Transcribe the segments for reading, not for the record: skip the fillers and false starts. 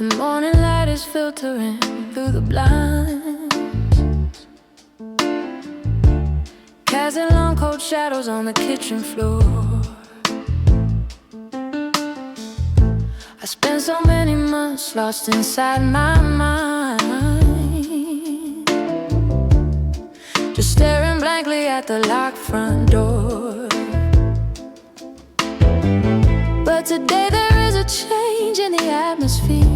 The morning light is filtering through the blinds, casting long cold shadows on the kitchen floor. I spent so many months lost inside my mind, just staring blankly at the locked front door. But today there is a change in the atmosphere,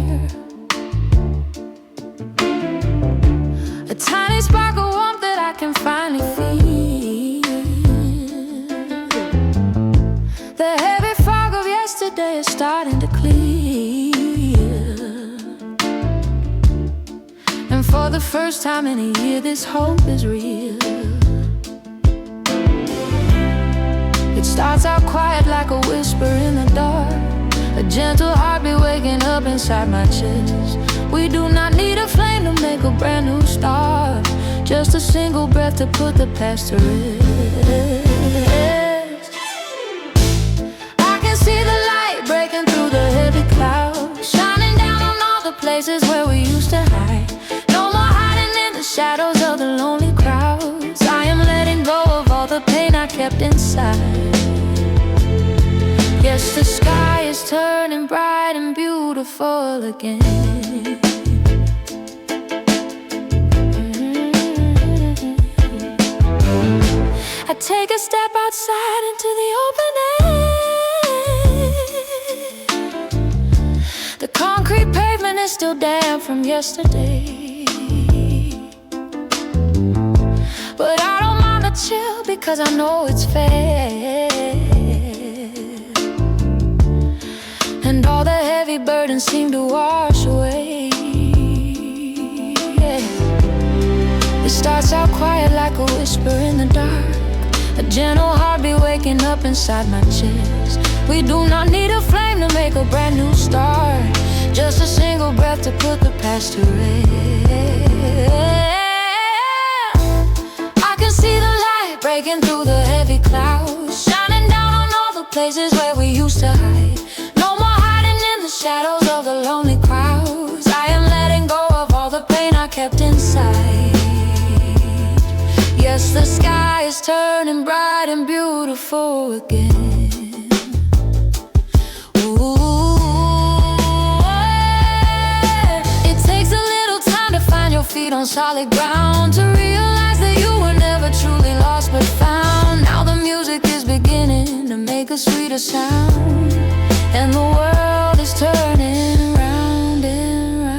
a tiny spark of warmth that I can finally feel. The heavy fog of yesterday is starting to clear, and for the first time in a year this hope is real. It starts out quiet like a whisper in the dark, a gentle heartbeat waking up inside my chest. We do not need a flame to make a brand new start, just a single breath to put the past to rest. I can see the light breaking through the heavy clouds, shining down on all the places where we used to hide. No more hiding in the shadows of the lonely crowds. I am letting go of all the pain I kept inside. Yes, the sky is turning bright and beautiful again. I take a step outside into the open air. The concrete pavement is still damp from yesterday, but I don't mind the chill because I know it's fair. And all the heavy burdens seem to wash away. It starts out quiet like a whisper in the dark, a gentle heartbeat waking up inside my chest. We do not need a flame to make a brand new start, just a single breath to put the past to rest. I can see the light breaking through the heavy clouds, shining down on all the places where we used to hide. Shadows of the lonely crowds. I am letting go of all the pain I kept inside. Yes, the sky is turning bright and beautiful again. Ooh, it takes a little time to find your feet on solid ground, to realize that you were never truly lost but found. Now the music is beginning to make a sweeter sound, and the world is turning round and round.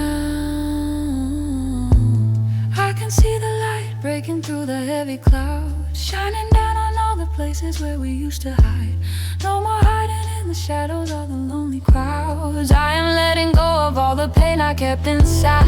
I can see the light breaking through the heavy clouds, shining down on all the places where we used to hide. No more hiding in the shadows of the lonely crowds. I am letting go of all the pain I kept inside.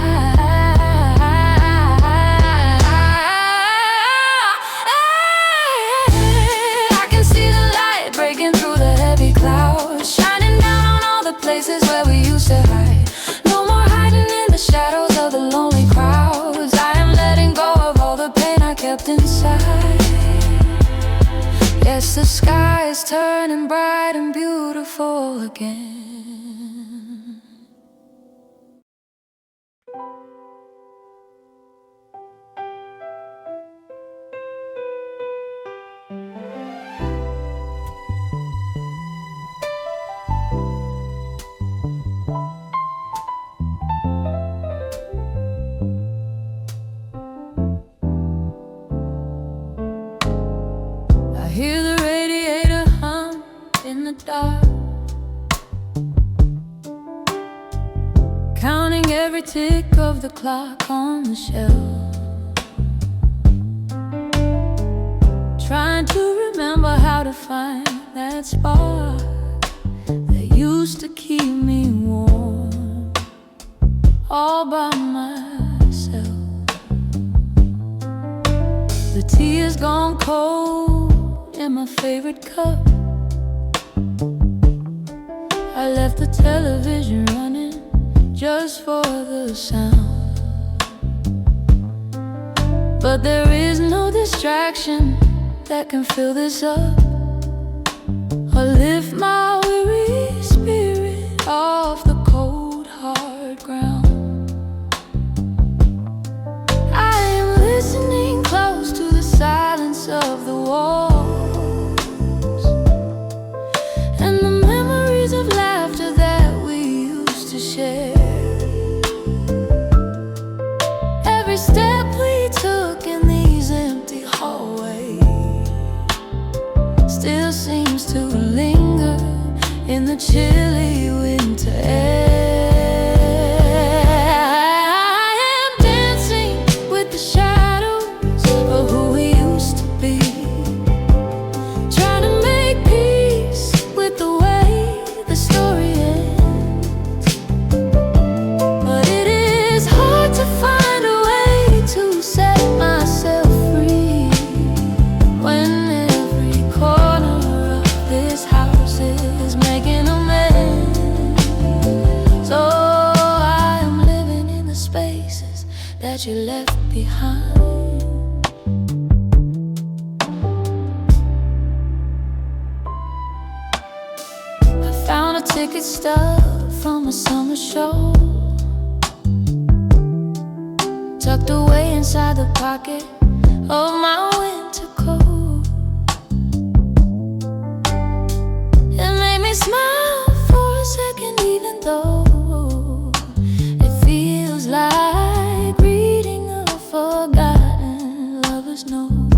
I can see the light breaking through the heavy clouds, shining down on all the places where we used to hide. No more hiding in the shadows of the lonely crowds. I am letting go of all the pain I kept inside. Yes, the sky is turning bright and beautiful again. Hear the radiator hum in the dark, counting every tick of the clock on the shelf, trying to remember how to find that spark that used to keep me warm all by myself. The tea has gone cold in my favorite cup. I left the television running just for the sound, but there is no distraction that can fill this up or lift my weary spirit off the cold hard ground. step we took in these empty hallways still seems to linger in the chilly winter air. I am dancing with the shadows of who we used to be, trying to make peace with the way the story ends. But it is hard to find a way to set myself free when every corner of this house is making a mess. So I am living in the spaces that you left behind. I found a ticket stub from a summer show, tucked away inside the pocket of my winter coat. It made me smile for a second, even though it feels like reading a forgotten lover's note.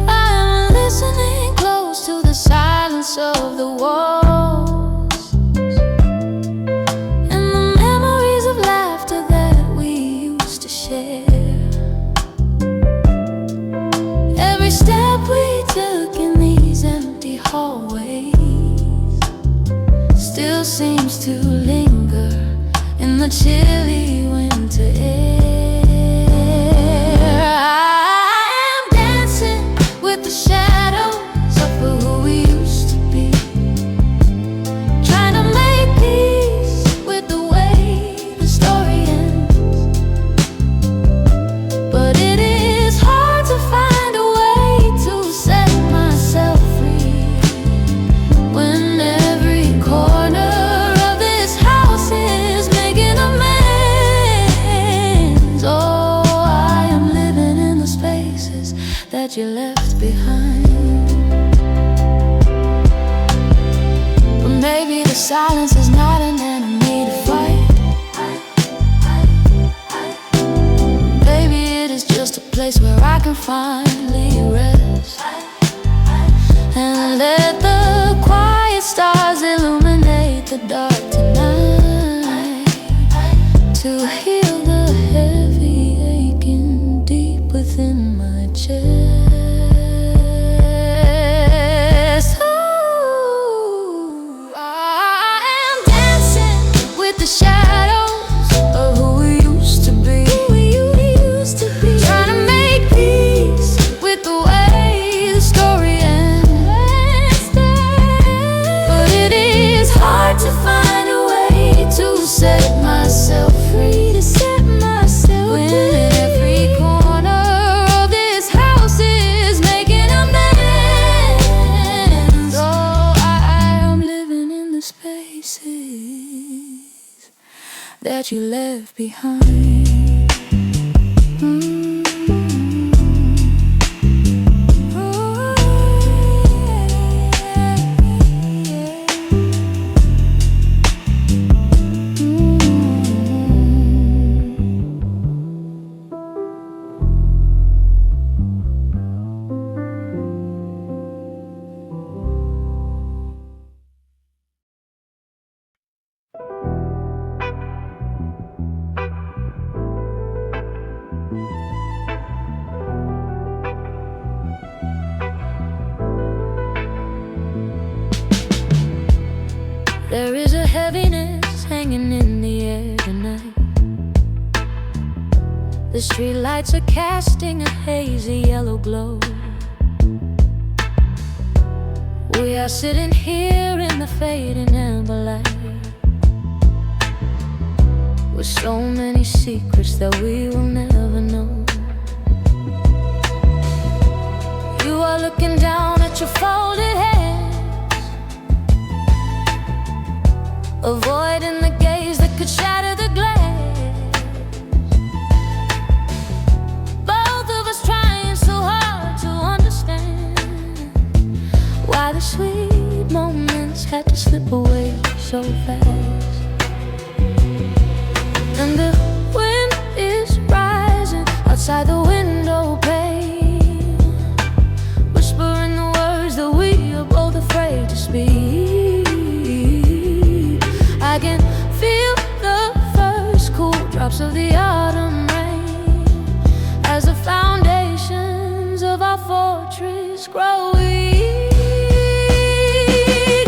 I'm listening close to the silence of the walls and the memories of laughter that we used to share. Every step we took in these empty hallways still seems to linger in the chilly winter air. I am dancing with the shadows of who we used to be, trying to make peace with the way the story ends. But it is hard to find a way to set myself free when every corner of this house is making a mess. Oh, I am living in the spaces that you left behind. But maybe the silence is not an enemy to fight. Maybe it is just a place where I can finally rest and let the quiet stars illuminate the dark tonight to heal the heavy aching deep within my chest. Ooh, I am dancing with the shadows of who we used to be, trying to make peace with the way the story ends. But it is hard to find a way to set myself free, when every corner of this house is making a mess. Oh, I am living in the spaces that you left behind. There is a heaviness hanging in the air tonight. The streetlights are casting a hazy yellow glow. We are sitting here in the fading amber light, with so many secrets that we will never know. You are looking down at your folded hands, avoiding the gaze that could shatter the glass. Both of us trying so hard to understand why the sweet moments had to slip away so fast. And the of the autumn rain as the foundations of our fortress grow weak.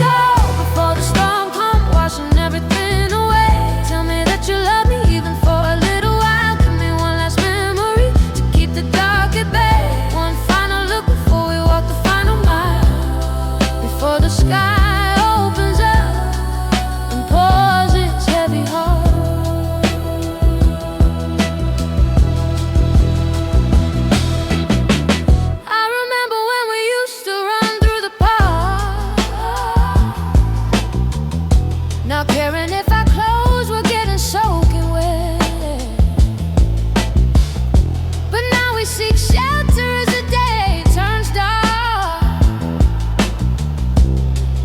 Oh, before the storm comes, washing everything away. Tell me that you love me even for a little while. Give me one last memory to keep the dark at bay. One final look before we walk the final mile. Before the sky opens up and pours its heavy heart. I remember when we used to run through the park, not caring if our clothes were getting soaking wet. But now we seek shelter as the day turns dark,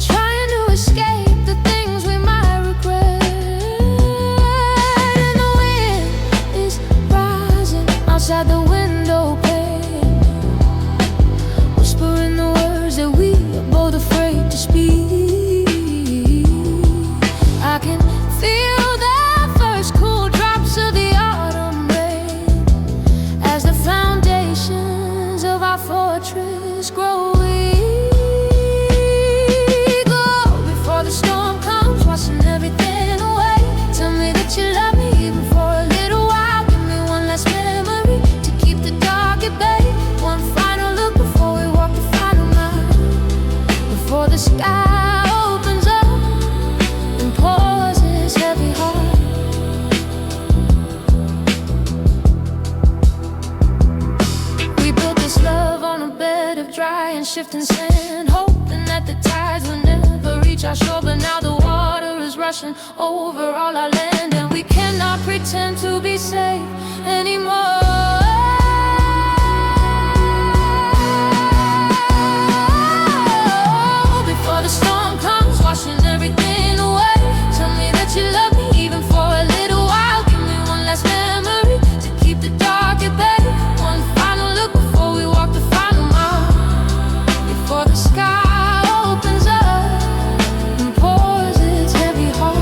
trying to escape the things we might regret. And the wind is rising outside the window pane, whispering the words that we are both afraid to speak. I can feel the first cool drops of the autumn rain as the foundations of our fortress grow weak. Oh, before the storm comes, washing everything away. Tell me that you love me even for a little while. Give me one last memory to keep the dark at bay. One final look before we walk the final mile. Before the sky opens up and pours its heavy heart. We built this love on a bed of dry and shifting sand, hoping that the tides will never reach our shore. But now the water is rushing over all our land, and we cannot pretend to be safe anymore. Before the storm comes, washing everything away. Tell me that you love me even for a little while. Give me one last memory to keep the dark at bay. One final look before we walk the final mile. Before the sky opens up and pours its heavy heart.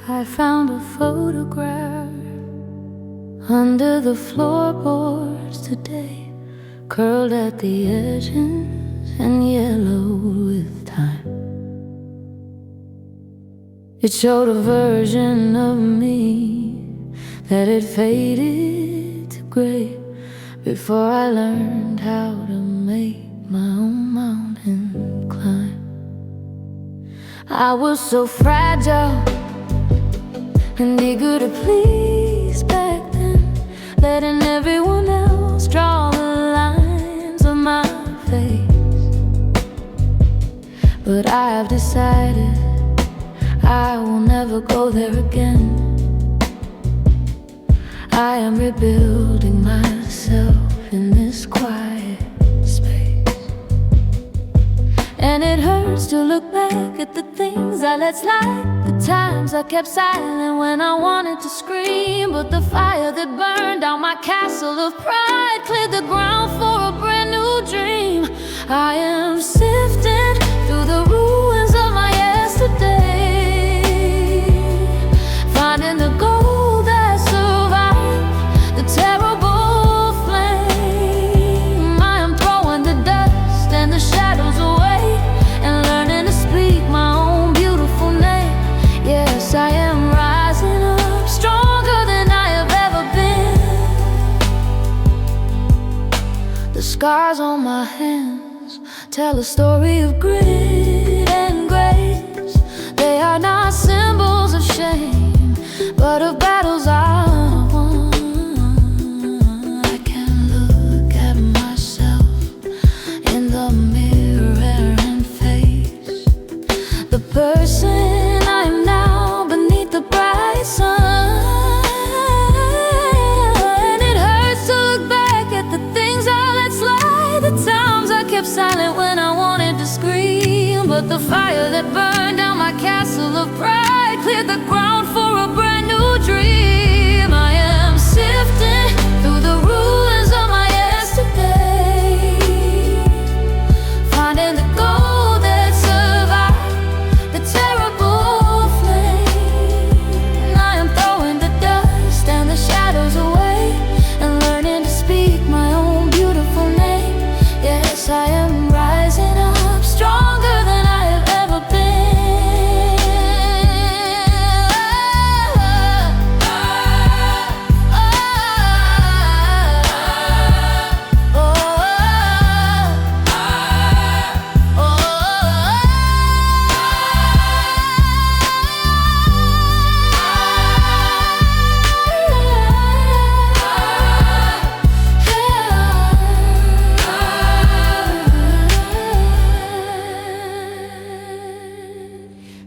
I found a photograph under the floorboards today, curled at the edges and yellowed with time. It showed a version of me that had faded to gray before I learned how to make my own mountain climb. I was so fragile and eager to please back then, letting everyone else draw the lines of my face. But I've decided I will never go there again. I am rebuilding myself in this quiet space, and it hurts to look back at the things I let slide. The times I kept silent when I wanted to scream, but the fire that burned down my castle of pride cleared the ground for a brand new dream. I am sifting through the ruins of my yesterday, finding the gold that survived the terrible flame. I am throwing the dust and the shadows away and learning to speak my own beautiful name. Yes, I am rising up stronger than I have ever been. The scars on my hands tell a story of grit and grace. They are not symbols of shame, but of battles I won. I can look at myself But the fire that burned down my castle of pride cleared the ground for a brand new dream. I am sifting through the ruins of my yesterday, finding the gold that survived the terrible flame. And I am throwing the dust and the shadows away and learning to speak my own beautiful name. Yes, I am rising up stronger than I have ever been.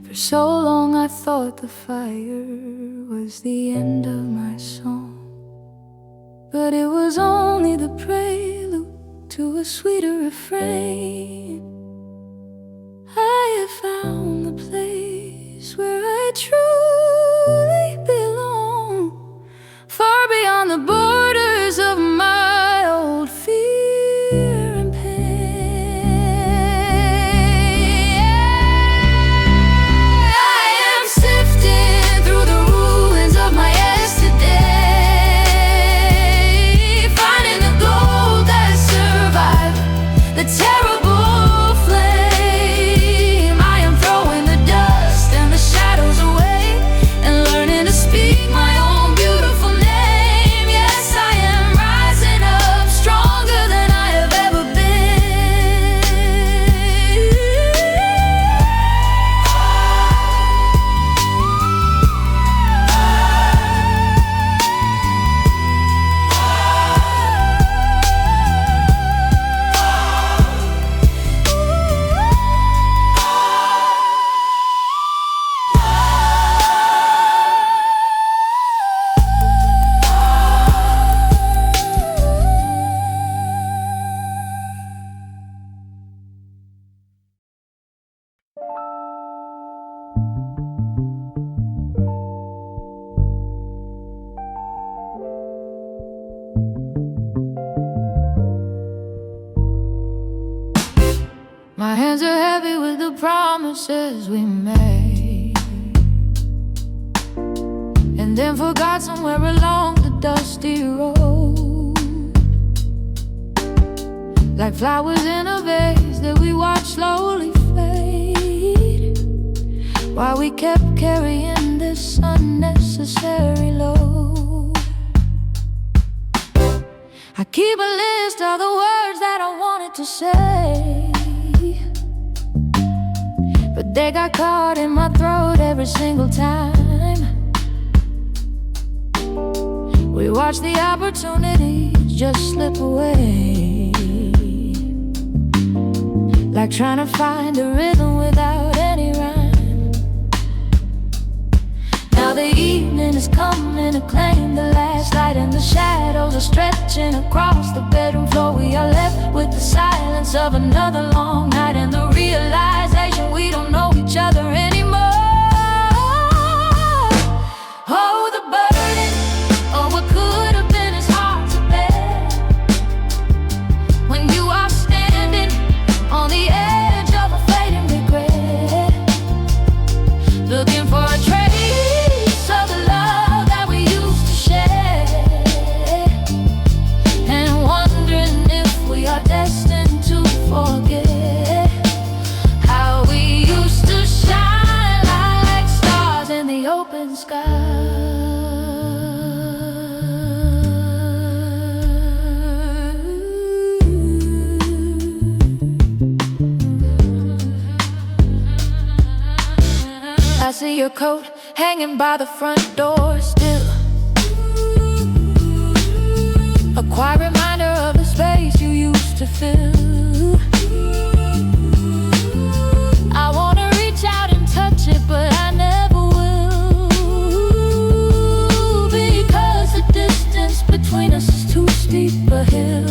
For so long I thought the fire was the end of my song, but it was only the prelude to a sweeter refrain. I have found the place where I truly belong, far beyond the borders of my old fear and pain. I am sifting through the ruins of my yesterday, finding the gold that survived the terrible flame. I am throwing the dust and the shadows away and learning to speak my own beautiful name. Yes, I am rising up stronger than I have ever been. My hands are heavy with the promises we made, and then forgot somewhere along the dusty road, like flowers in a vase that we watched slowly fade, while we kept carrying this unnecessary load. I keep a list of the words that I wanted to say, but they got caught in my throat every single time. We watch the opportunities just slip away, like trying to find a rhythm without any rhyme. Now the evening is coming to claim the last light, and the shadows are stretching across the bedroom floor. We are left with the silence of another long night and the realization we don't know each other anymore. Oh, the burden of what could have been is hard to bear when you are standing on the edge of a fading regret, looking for a trace of the love that we used to share, and wondering if we are destined to forget how we used to shine like stars in the open sky. I see your coat hanging by the front door still, a quiet reminder of the space you used to fill. I wanna reach out and touch it, but I never will, because the distance between us is too steep a hill.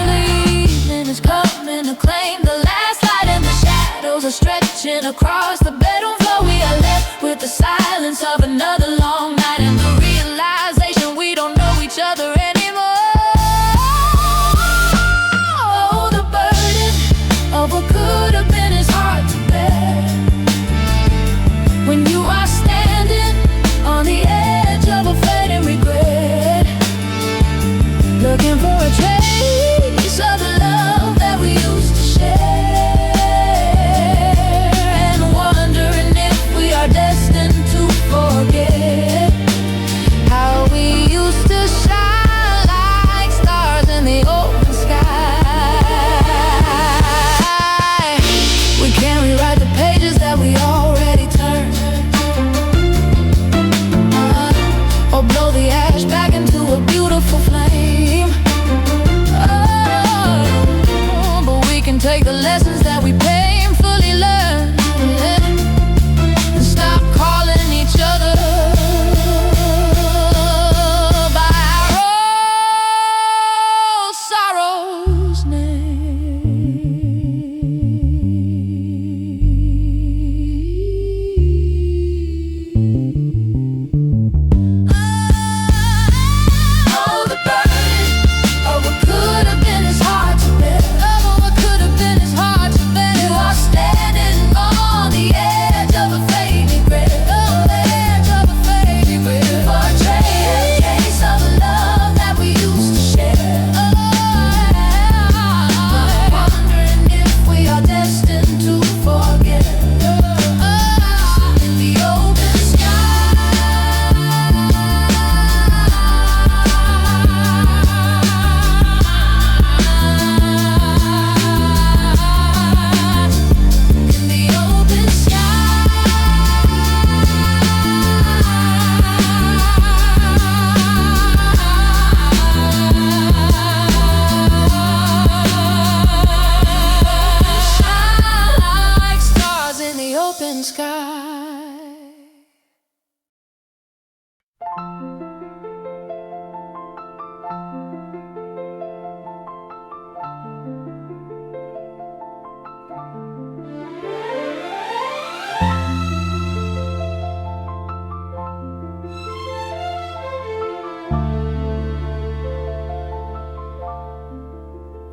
The evening is coming to claim the last light are stretching across the bedroom floor. We are left with the silence of another long night and the realization we don't know each other anymore. Oh, the burden of what could have been is hard to bear when you are standing on the edge of a fading regret, looking for a trace of the love that we used to share, and wondering if we are destined to forget how we used to shine like stars in the open sky. We can't rewrite the pages that we already turned, or blow the ash back into a beautiful flame. Oh, but we can take the lessons that we painfully learned and stop calling each other by our old sorrow's name. Oh, the burden of what could have been is hard to bear. Oh, what could have been is hard to bear. You are standing on the edge of a fading grave. Oh, the edge of a fading grave. For a trace of the love that we used to share. Wondering if we are destined to forget. In the open in the open shine like stars in the open sky.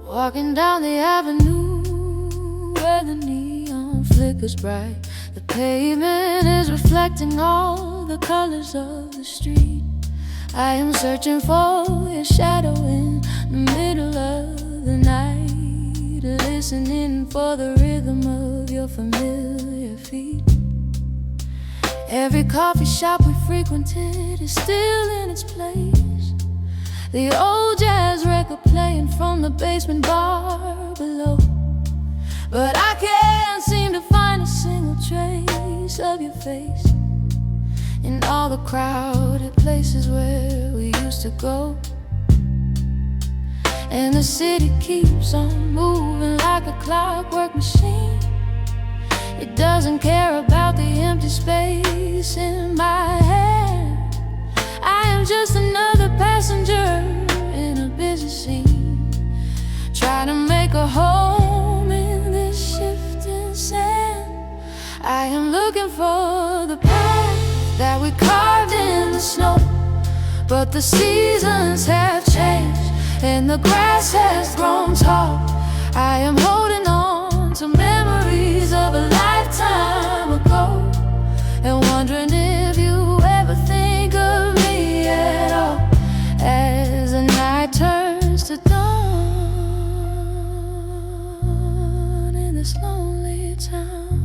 Walking down the avenue where the neon flickers bright. The pavement is reflecting all the colors of the street. I am searching for your shadow in the middle of the night, listening for the rhythm of your familiar feet. Every coffee shop we frequented is still in its place. The old jazz record playing from the basement bar below. But I can't seem to find a single trace of your face in all the crowded places where we used to go. And the city keeps on moving like a clockwork machine. It doesn't care about the empty space in my head. I am just another passenger in a busy scene, trying to make a home in this shifting sand. I am looking for the path that we carved in the snow, but the seasons have changed and the grass has grown tall. I am holding on to memories of a lifetime ago, and wondering if you ever think of me at all as the night turns to dawn in this lonely town.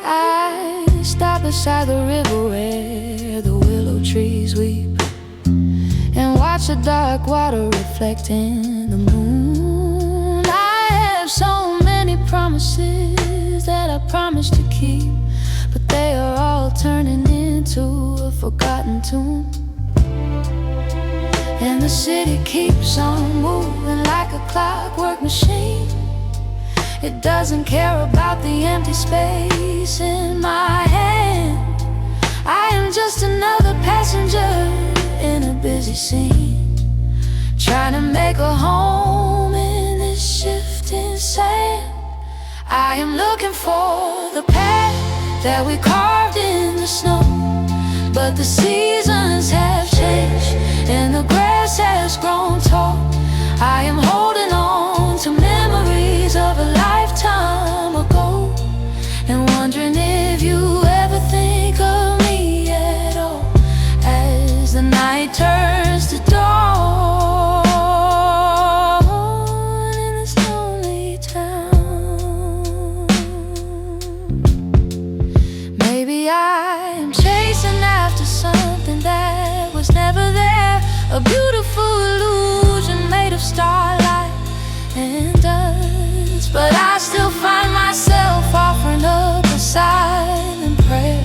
I stop beside the river where the willow trees weep and watch the dark water reflect in the moon. I have so many promises that I promised to keep, but they are all turning into a forgotten tune. And the city keeps on moving like a clockwork machine. It doesn't care about the empty space in my hand. I am just another passenger in a busy scene, trying to make a home in this I am looking for the path that we carved in the snow. But the seasons have changed and the grass has grown tall. I am holding on to memories of a lifetime ago, and wondering if you ever think of me at all as the night turns to dawn in this lonely town. Maybe I am chasing after something that was never there, a beautiful illusion made of starlight and dust. But I still find myself offering up a silent prayer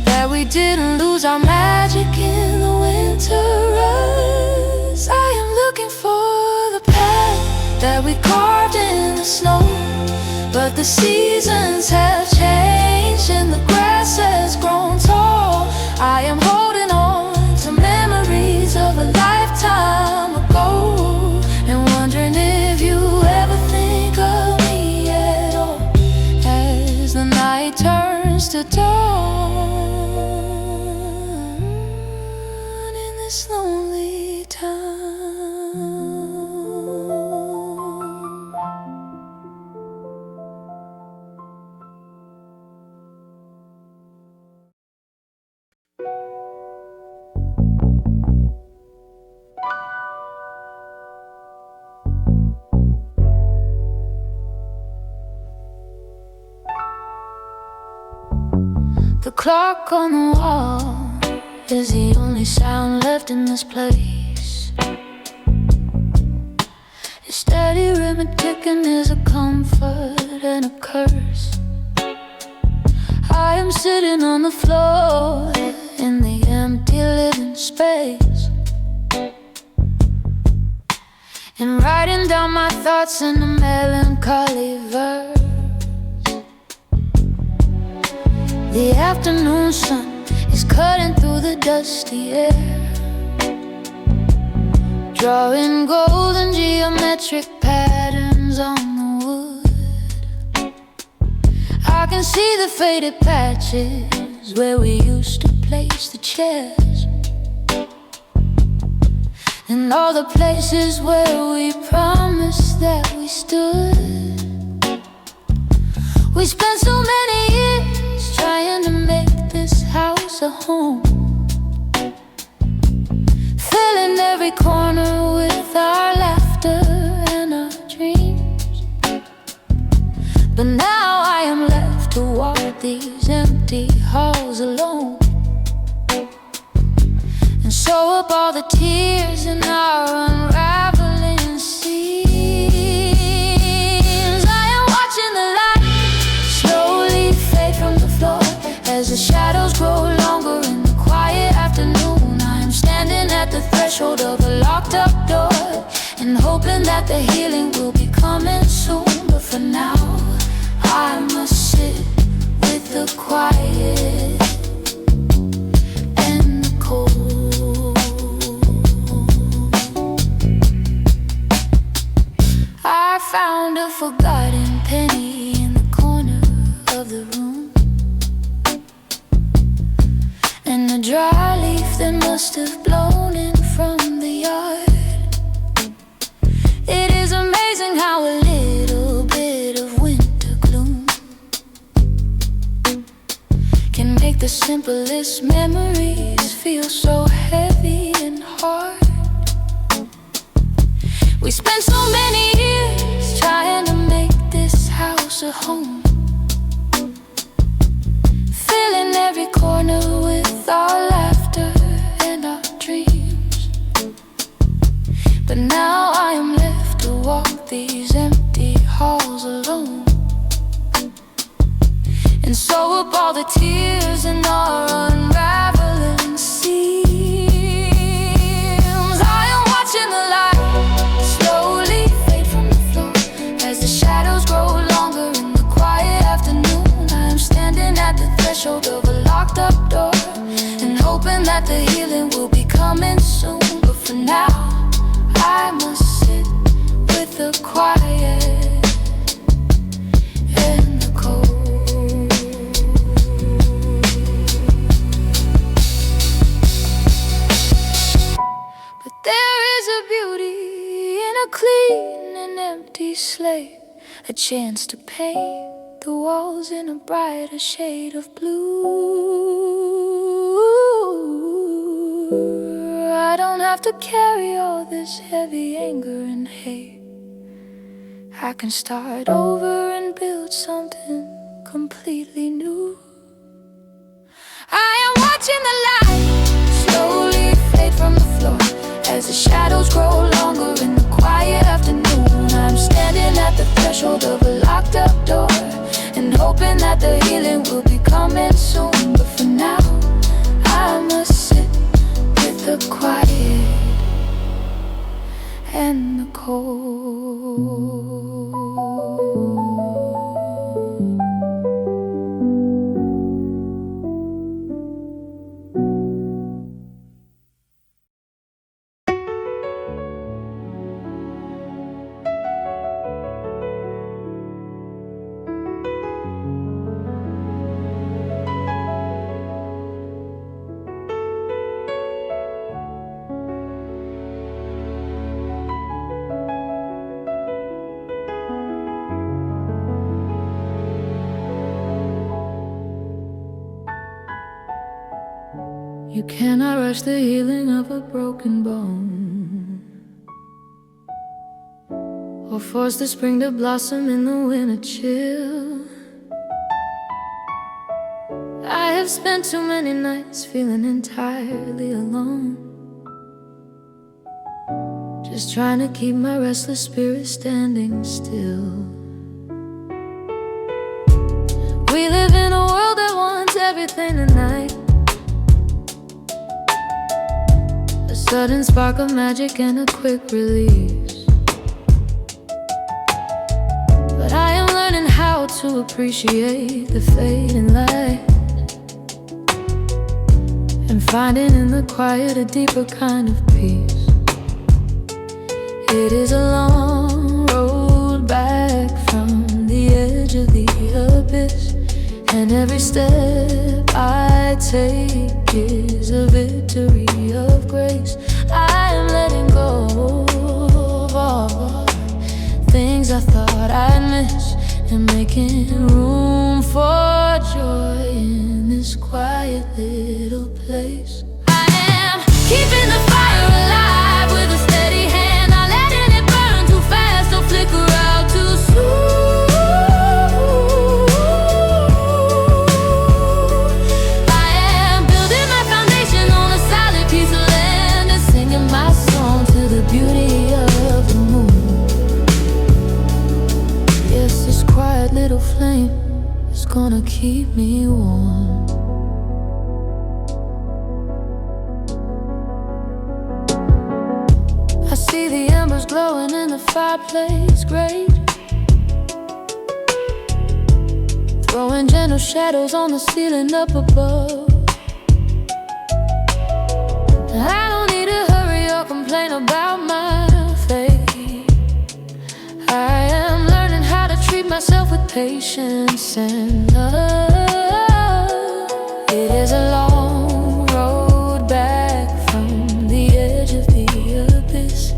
that we didn't lose our magic in the winter rust. I am looking for the path that we carved in the snow. But the seasons have changed and the grass has grown tall. I am holding on to memories of a lifetime ago, and wondering if you ever think of me at all as the night turns to dawn in this lonely town. The clock on the wall is the only sound left in this place. Its steady rhythm ticking is a comfort and a curse. I am sitting on the floor in the empty living space, and writing down my thoughts in a melancholy verse. The afternoon sun is cutting through the dusty air, drawing golden geometric patterns on the wood. I can see the faded patches where we used to place the chairs, and all the places where we promised that we stood. We spent so many years trying to make this house a home, filling every corner with our laughter and our dreams. But now I am left to walk these empty halls alone, and sew up all the tears in our unraveling seams. I am watching the light slowly fade from the floor as the shadows grow longer in the quiet afternoon. I am standing at the threshold of a locked up door, and hoping that the healing will be coming soon. But for now, I must sit with the quiet and the cold. I found a forgotten penny in the corner of the room, and a dry leaf that must have blown in from the yard. It is amazing how a little bit of winter gloom can make the simplest memories feel so heavy and hard. We spent so many years trying to make this house a home, filling every corner with our laughter and our dreams. But now I am left to walk these empty halls alone, and sew up all the tears in our unraveling seams. I am watching the light slowly fade from the floor as the shadows grow longer in the quiet afternoon. I am standing at the threshold of a locked up door, and hoping that the healing will be coming soon. But for now, I must sit with the quiet and clean and empty slate, a chance to paint the walls in a brighter shade of blue. I don't have to carry all this heavy anger and hate. I can start over and build something completely new. I am watching the light slowly fade from the floor as the shadows grow longer in the quiet afternoon. I'm standing at the threshold of a locked up door and hoping that the healing will be coming soon. But for now, I must sit with the quiet and the cold. You cannot rush the healing of a broken bone, or force the spring to blossom in the winter chill. I have spent too many nights feeling entirely alone, just trying to keep my restless spirit standing still. We live in a world that wants everything tonight, a sudden spark of magic and a quick release. But I am learning how to appreciate the fading light, and finding in the quiet a deeper kind of peace. It is a long road back from the edge of the abyss, and every step I take is a victory of grace. I am letting go of all things I thought I'd miss, and making room for joy in this quiet little place. I am keeping the fire alive with a steady hand, not letting it burn too fast or flicker out too soon. I am building my foundation on a solid piece of land and singing my song to the beauty of the moon. Yes, this quiet little flame is gonna keep me warm. I see the embers glowing in the fireplace grate, throwing gentle shadows on the ceiling up above. I don't need to hurry or complain about my fate. I am learning how to treat myself with patience and love. It is a long road back from the edge of the abyss,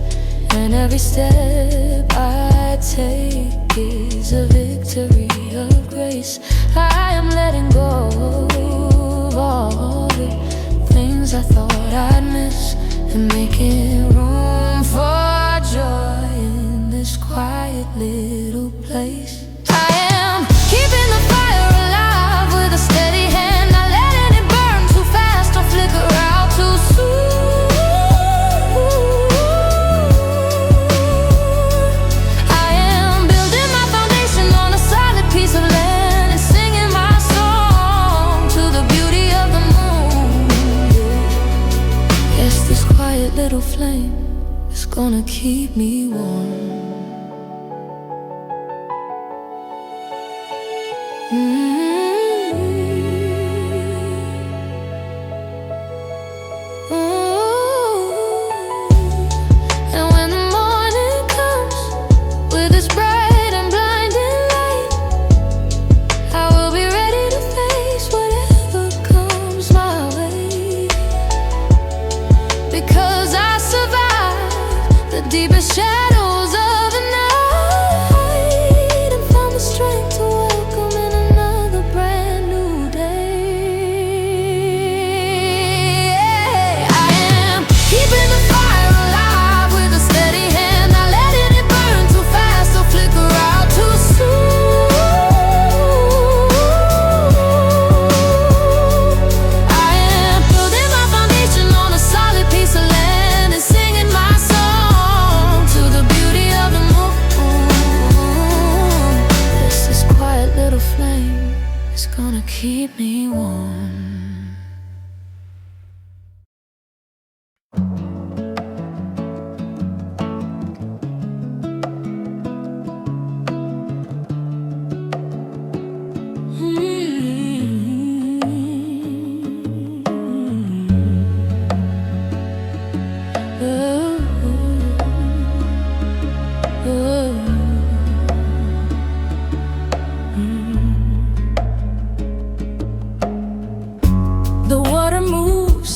and every step I take is a victory of grace. I am letting go of all the things I thought I'd miss, and making room for joy in this quiet little place. I am keeping the fire alive with a steady hand, not letting it burn too fast or flicker out too soon. I am building my foundation on a solid piece of land and singing my song to the beauty of the moon. Yes, this quiet little flame is gonna keep me warm. And when the morning comes with its bright and blinding light, I will be ready to face whatever comes my way, because I survived the deepest shadows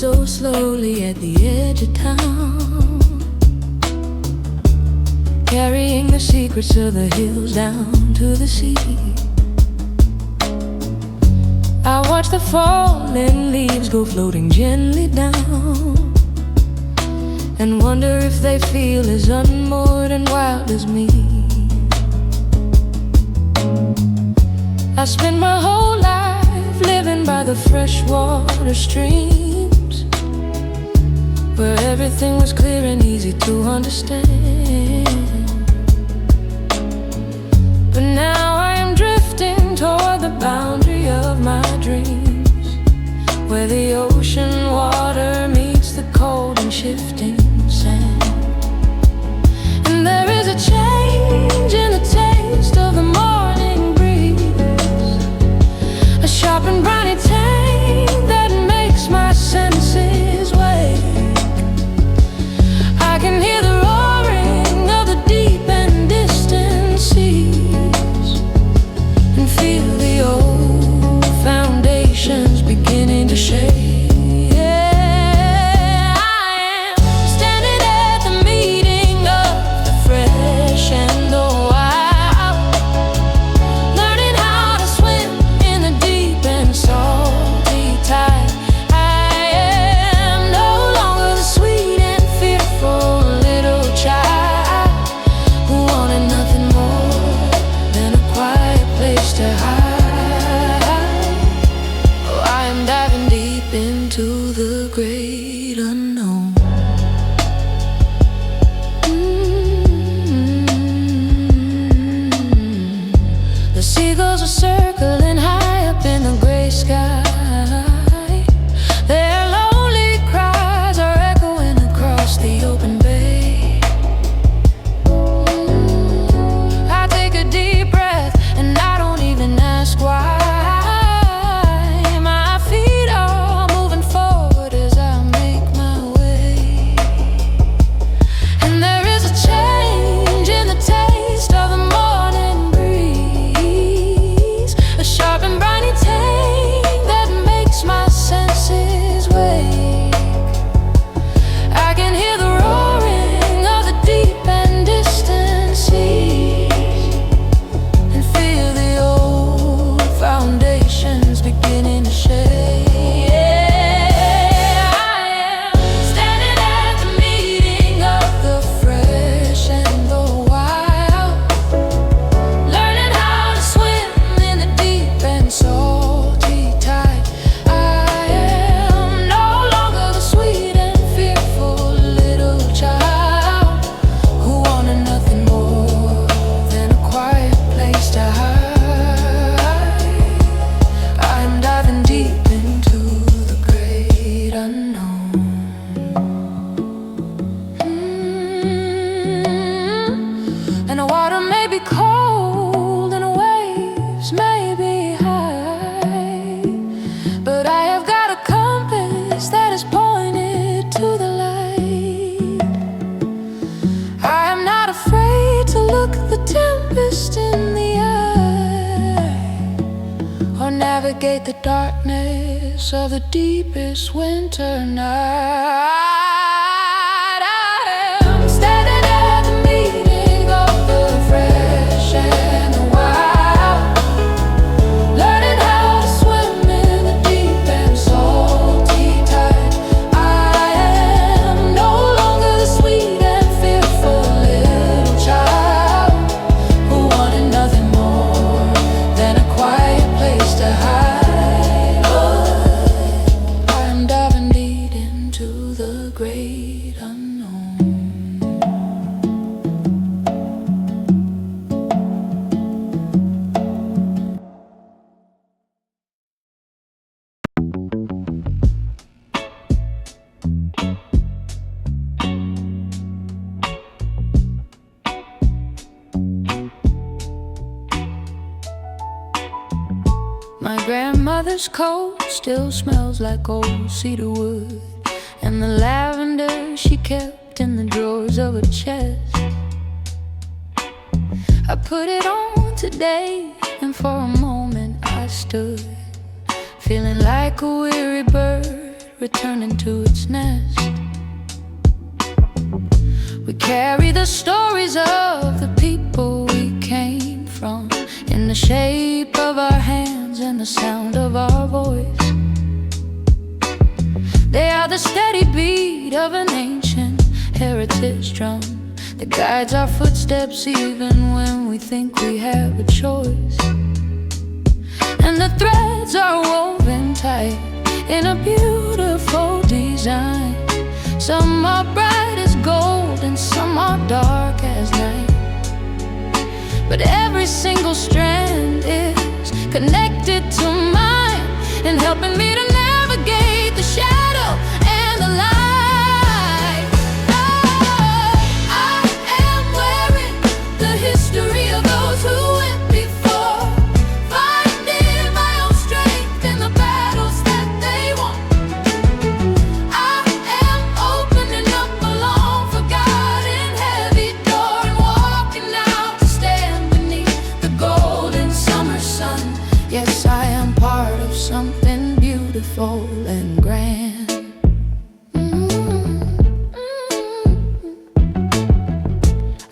so slowly at the edge of town, carrying the secrets of the hills down to the sea. I watch the falling leaves go floating gently down, and wonder if they feel as unmoored and wild as me. I spent my whole life living by the freshwater streams, where everything was clear and easy to understand. But now I am drifting toward the boundary of my dreams, where the ocean water meets the cold and shifting sand. And there is a change in the taste of the morning breeze, a sharp and briny tang that makes my senses wake. I can hear the roaring of the deep and distant seas, and feel the old foundations beginning to shake. Navigate the darkness of the deepest winter night. I am standing at the meeting of the fresh and the wild, learning how to swim in the deep and salty tide. I am no longer the sweet and fearful little child who wanted nothing more than a quiet place to hide. My grandmother's coat still smells like old cedar wood, and the lavender she kept in the drawers of her chest. I put it on today, and for a moment I stood, feeling like a weary bird returning to its nest. We carry the stories of the people we came from in the shape of our hands and the sound of our voice. They are the steady beat of an ancient heritage drum that guides our footsteps even when we think we have a choice. And the threads are woven tight in a beautiful design. Some are bright as gold and some are dark as night. But every single strand is connected to mine and helping me to navigate the shadow and the light. Oh, I am wearing the history of those who went before, finding my own strength in the battles that they won. I am opening up a long forgotten heavy door and walking out to stand beneath the golden summer sun. Yes, I am part of something beautiful and grand.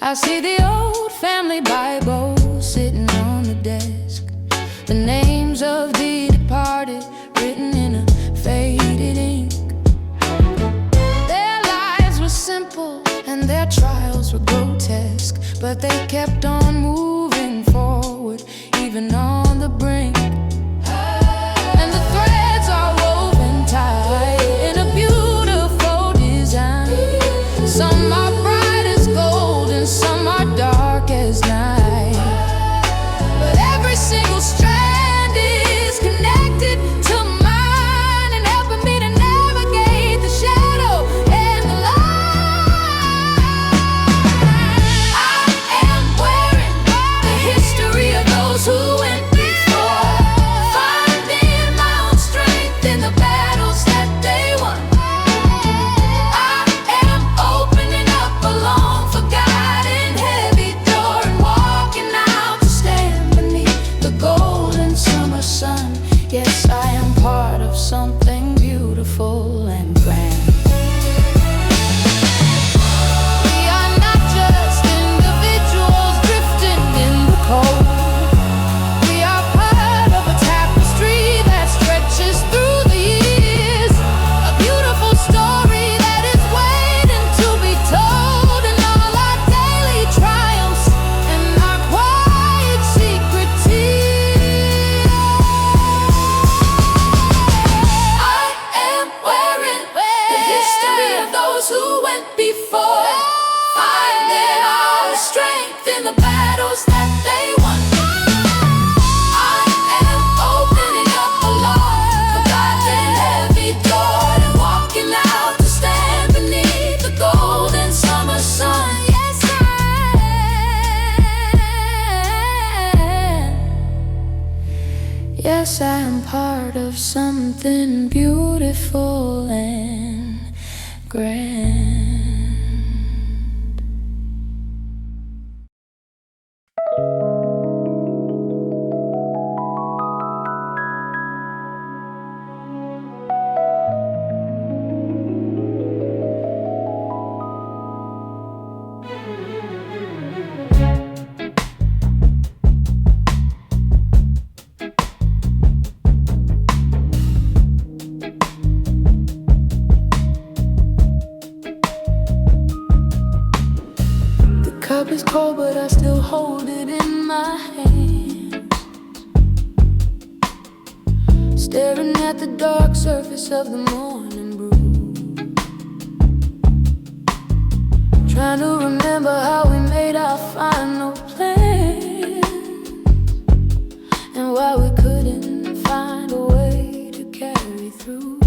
I see the old family Bible sitting on the desk, the names of the departed written in a faded ink. Their lives were simple and their trials were grotesque, but they kept on moving forward even on the brink. And the threads are woven tight in a beautiful design. Some are bright as gold and some are dark as night. But every single strand is connected to mine and helping me to navigate the shadow and the light. I am wearing the history of those who went before, finding my own strength in the battles that they won. I am opening up a long forgotten heavy door and walking out to stand beneath the golden summer sun. Yes, I am part of something beautiful and grand. We are not just individuals drifting in the cold. We are part of a tapestry that stretches through the years, a beautiful story that is waiting to be told in all our daily triumphs and our quiet secret tears. I am wearing the history of those who went before, finding our strength in the battles that they won. I am opening up a long forgotten heavy door and walking out to stand beneath the golden summer sun. Yes, yes, I am part of something beautiful and grand. The cup is cold, but I still hold it in my hand, staring at the dark surface of the morning brew, trying to remember how we made our final plan and why we couldn't find a way to carry through.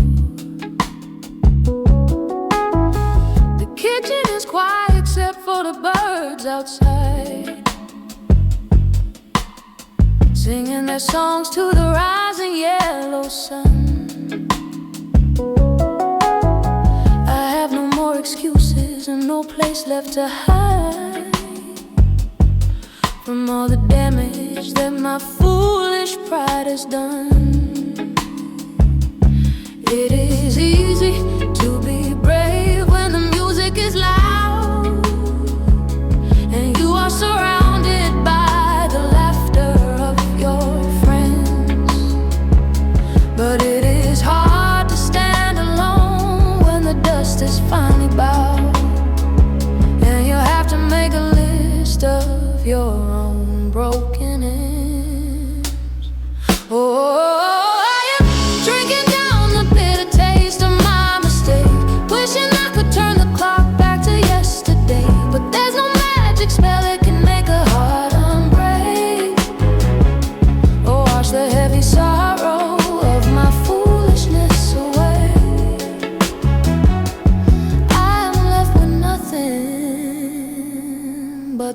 The kitchen is quiet except for the birds outside, singing their songs to the rising yellow sun. I have no more excuses and no place left to hide from all the damage that my foolish pride has done. It is easy to be brave when the music is loud and you are surrounded by the laughter of your friends. But it is hard to stand alone when the dust is finally bowed and you have to make a list of your own broken ends. Oh,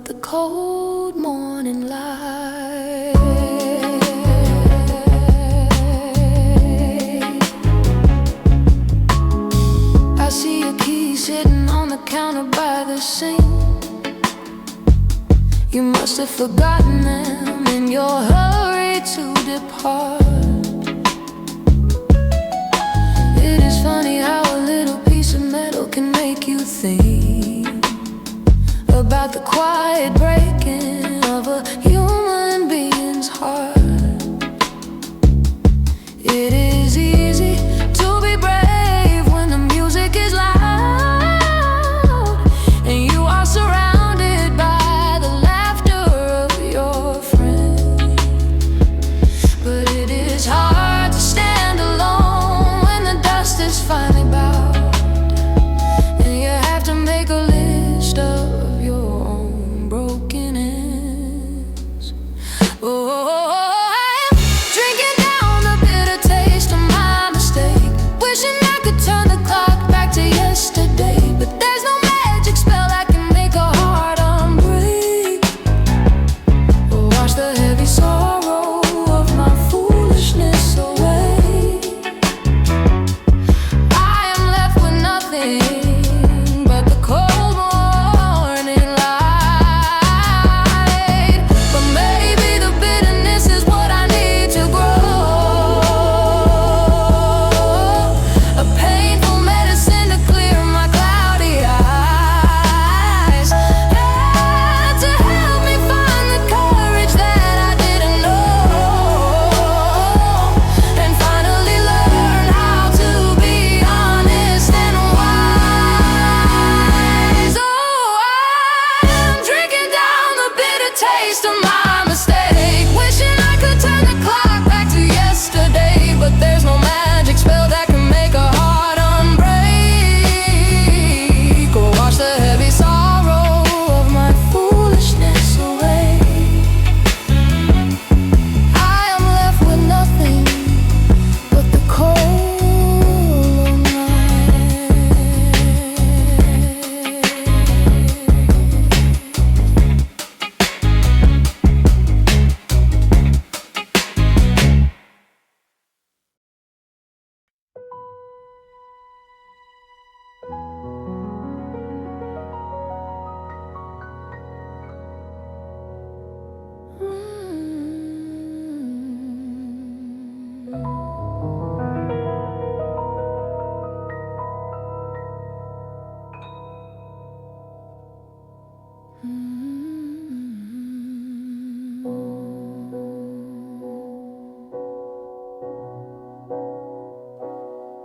the cold morning light. I see your keys sitting on the counter by the sink. You must have forgotten them in your hurry to depart. It is funny how a little piece of metal can make you think about the quiet breaking of a human being's heart. It is easy to be brave when the music is loud and you are surrounded by the laughter of your friends. But it is hard to stand alone when the dust is finally bowed and you have to make a list of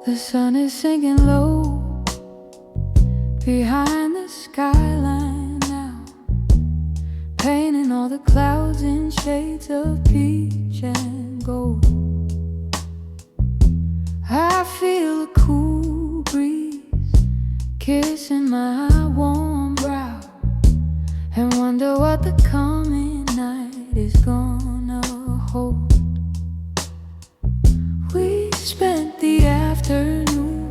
The sun is sinking low behind the skyline now, painting all the clouds in shades of peach and gold. I feel a cool breeze kissing my warm brow and wonder what the coming night is gonna hold. We spent the afternoon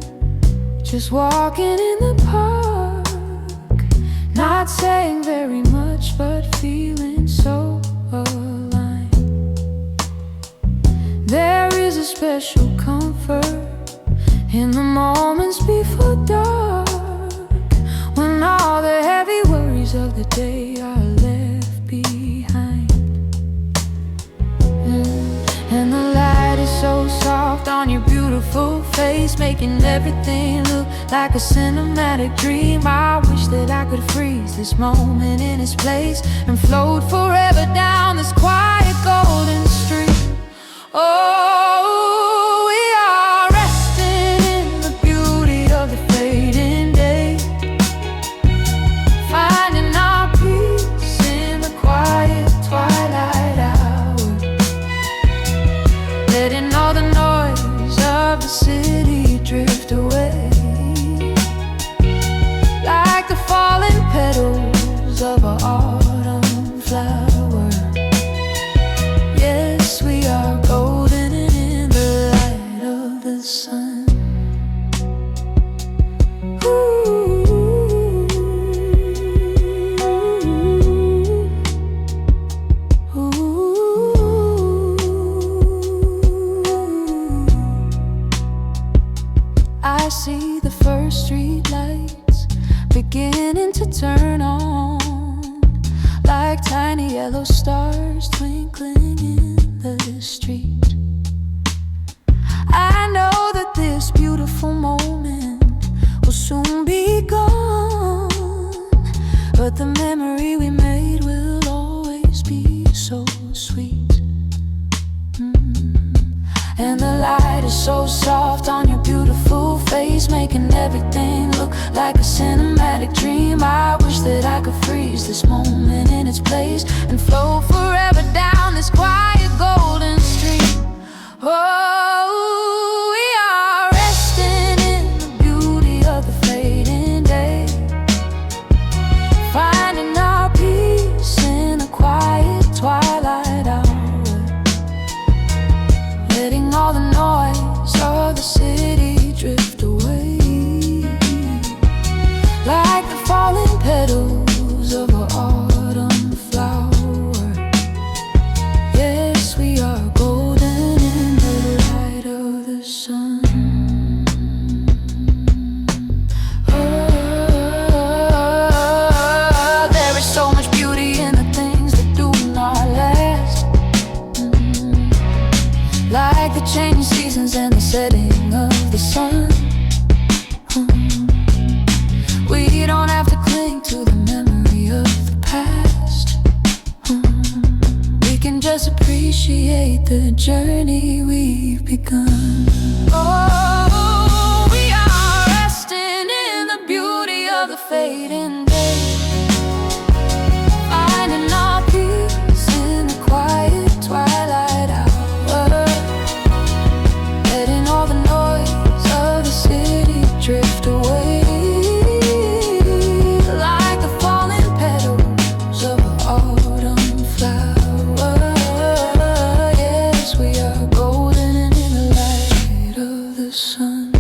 just walking in the park, not saying very much but feeling so aligned. There is a special comfort in the moments before dark, when all the heavy worries of the day are left behind. And the light is so soft on your beautiful face, face, making everything look like a cinematic dream. I wish that I could freeze this moment in its place and float forever down this quiet golden stream. Oh, we are resting in the beauty of the fading day, finding our peace in the quiet twilight hour, letting all the noise of the city drift away, like the falling petals of an autumn flower. Yes, we are golden in the light of the sun. Ooh, ooh. I see the first street lights beginning to turn on, like tiny yellow stars twinkling in the street. I know that this beautiful moment will soon be gone, but the memory we made will always be so sweet. And the light is so soft on your beautiful face, making everything look like a cinematic dream. I wish that I could freeze this moment in its place and flow forever down this quiet golden stream. Oh, we are resting in the beauty of the fading day, finding our peace in the quiet twilight hour, letting all the noise of the city drift away, like the falling petals of an autumn flower. Yes, we are golden in the light of the sun. Oh, there is so much beauty in the things that do not last, like the changing seasons and the setting of the sun. We don't have to cling to the memory of the past. We can just appreciate the journey we've begun. Oh, we are resting in the beauty of the fading day, finding our peace in the quiet twilight hour, letting all the noise of the city drift away, like the falling petals of an autumn flower. Yes, we are golden in the light of the sun.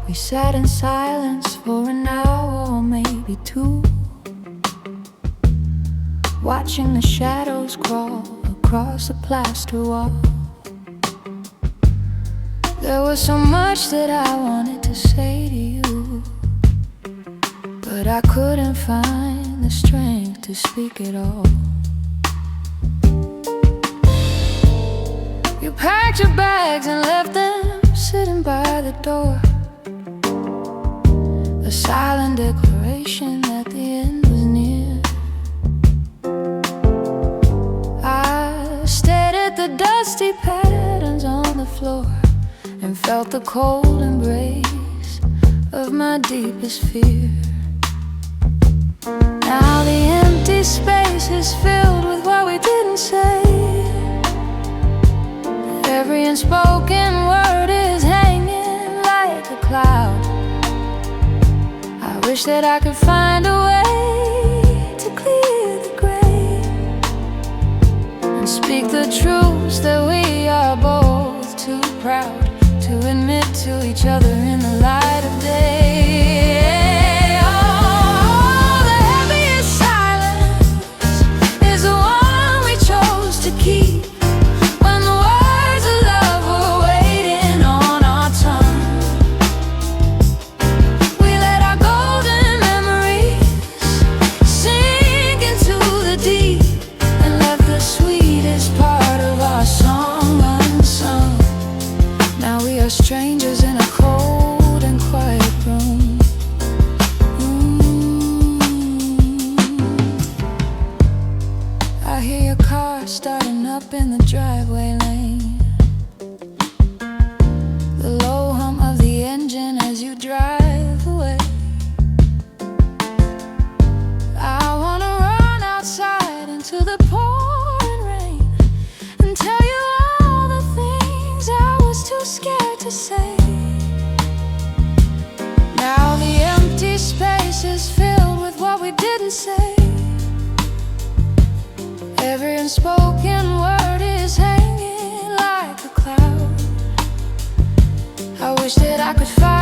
We sat in silence for an hour or maybe two, watching the shadows crawl across the plaster wall. There was so much that I wanted to say to you, but I couldn't find the strength to speak it all. You packed your bags and left them sitting by the door, a silent declaration that the end was near. I stared at the dusty patterns on the floor and felt the cold embrace of my deepest fear. Now the empty space is filled with what we didn't say. Every unspoken word is hanging like a cloud. I wish that I could find a way to clear the gray and speak the truths that we are both too proud to admit to each other in the light of day. Oh, the happiest silence is the one we chose to keep. When the words of love were waiting on our tongue, we let our golden memories sink into the deep and left the sweetest part of our song unsung. Now we are strangers in a cold and quiet room. I hear your car starting up in the driveway lane, the low hum of the engine as you drive away. I wanna run outside into the pouring rain and tell you all the things I was too scared to say. Now the empty space is filled with what we didn't say. Every unspoken word is hanging like a cloud. I wish that I could find